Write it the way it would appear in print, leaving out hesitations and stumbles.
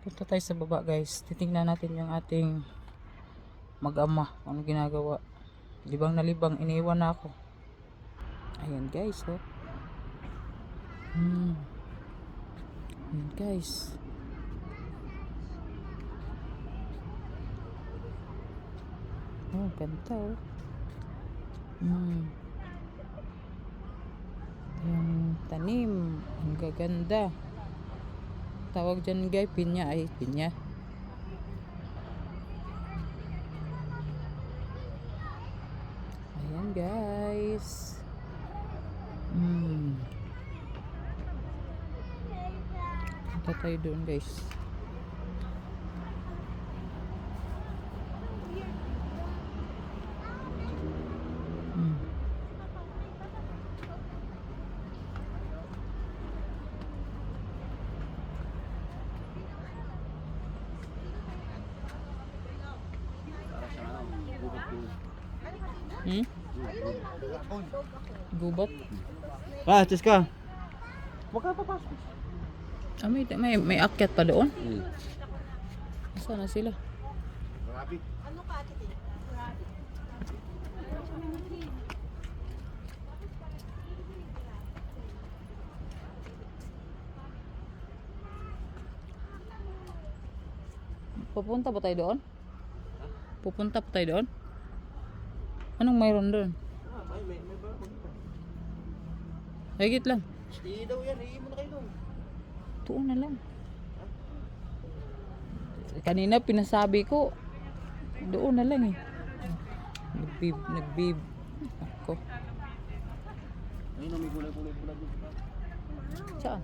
Punta tayo sa baba guys. Titingnan natin yung ating mag-ama. Ano ginagawa. Libang na libang. Iniwan na ako. Ayan guys. Oh. Ayan guys. Oh, ganda oh. Yung tanim. Ang gaganda. Tawag dyan guys, pinya. Ay, pinya. Ayan guys. Punta tayo doon guys. Gubat. Ah, tis ka. Ah, may akyat pa doon. Saan na sila? Pupunta ba tayo doon? Pupunta pa tayo doon? Anong mayroon doon? Higit lang. Hindi daw yan, iiwan na kayo doon. Tuon na lang. Kanina pinasabi ko, doon na lang eh. Nagbib. Ako. Ayun, may gulay-gulay pula doon. Saan?